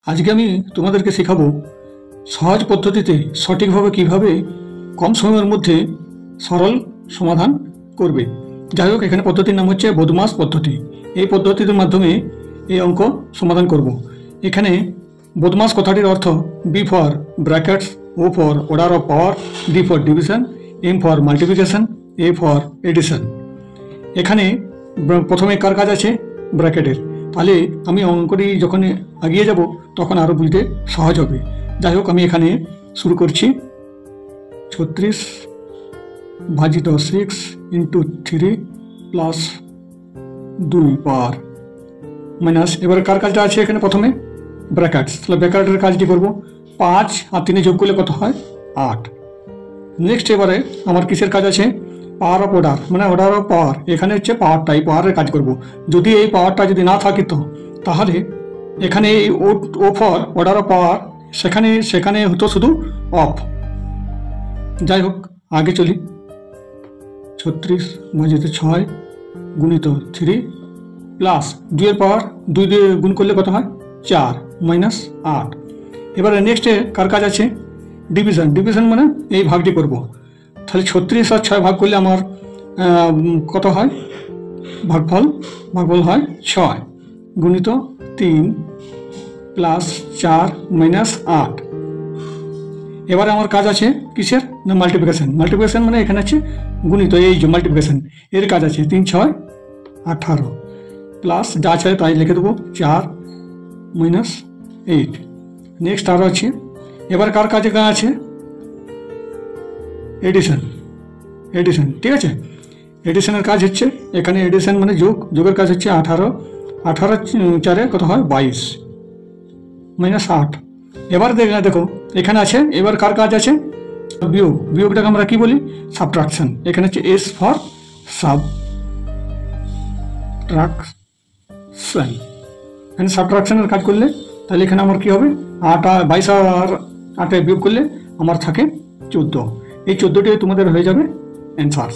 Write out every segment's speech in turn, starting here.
আজকে আমি তোমাদেরকে শেখাবো সহজ পদ্ধতিতে সঠিকভাবে কিভাবে কম সময়ের মধ্যে সরল সমাধান করবে। যাই হোক, এখানে পদ্ধতির নাম হচ্ছে বদমাস পদ্ধতি। এই পদ্ধতির মাধ্যমে এই অঙ্ক সমাধান করব। এখানে বদমাস কথাটির অর্থ B for brackets, O for order of power, D for division, M for multiplication, A for addition. এখানে প্রথমে কার কাজ আছে? ব্র্যাকেটের। তাহলে আমি অঙ্কটি যখন এগিয়ে যাব তখন আরও বুঝতে সহজ হবে। যাই হোক, আমি এখানে শুরু করছি। 36 ভাজিত 6 ইন্টু 3 প্লাস 2 পাওয়ার মাইনাস, এবার কার কাজটা আছে এখানে? প্রথমে ব্র্যাকেটস। তাহলে ব্র্যাকেটের কাজটি করব। 5 আর 3 যোগ করলে কত হয়? 8। নেক্সট এবারে আমার কিসের কাজ আছে? পাওয়ার অফ অর্ডার, মানে অর্ডার অফ পাওয়ার। এখানে হচ্ছে পাওয়ারটা, এই পাওয়ারের কাজ করব। যদি এই পাওয়ারটা যদি না থাকিত তাহলে এখানে এই O for order of power সেখানে হতো শুধু অফ। যাই হোক, আগে চলি। 36 ভাজিত 6 গুণিত 3 প্লাস 2 এর পাওয়ার 2 দিয়ে গুণ করলে কত হয়? 4 মাইনাস 8। এবারে নেক্সটে কার কাজ আছে? ডিভিশন। ডিভিশন মানে এই ভাগটি করব। তাহলে 36 আর 6 ভাগ করলে আমার কত হয়? ভাগফল হয় 6 গুণিত 3 প্লাস 4 মাইনাস 8। এবারে আমার কাজ আছে কিসের? না মাল্টিপ্লিকেশন। মাল্টিপ্লিকেশন মানে এখানে আছে গুণিত, এই যে মাল্টিপ্লিকেশন এর কাজ আছে। 3 6 18 প্লাস যা আছে তাই লিখে দেবো 4 মাইনাস 8। নেক্সট আরও আছে। এবার কার কাজে আছে? এডিশন। এডিশন, ঠিক আছে। এডিশনের কাজ হচ্ছে এখানে এডিশন মানে যোগের কাজ হচ্ছে 18 4 কত হয়? 22 মাইনাস 8। এবার দেখো এখানে আছে, এবার কার কাজ আছে? বিয়োগ। বিয়োগটাকে আমরা কি বলি? সাবট্রাকশন। এখানে হচ্ছে এস ফর সাবট্রাকশন। এখানে সাবট্রাকশনের কাজ করলে তাহলে এখানে আমার কি হবে? 22 আর 8 বিয়োগ করলে আমার থাকে 14। এই 14টি তোমাদের হয়ে যাবে অ্যান্সার।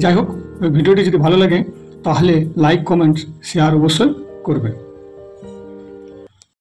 যাই হোক, ওই ভিডিওটি যদি ভালো লাগে তাহলে লাইক, কমেন্ট, শেয়ার অবশ্যই করবে।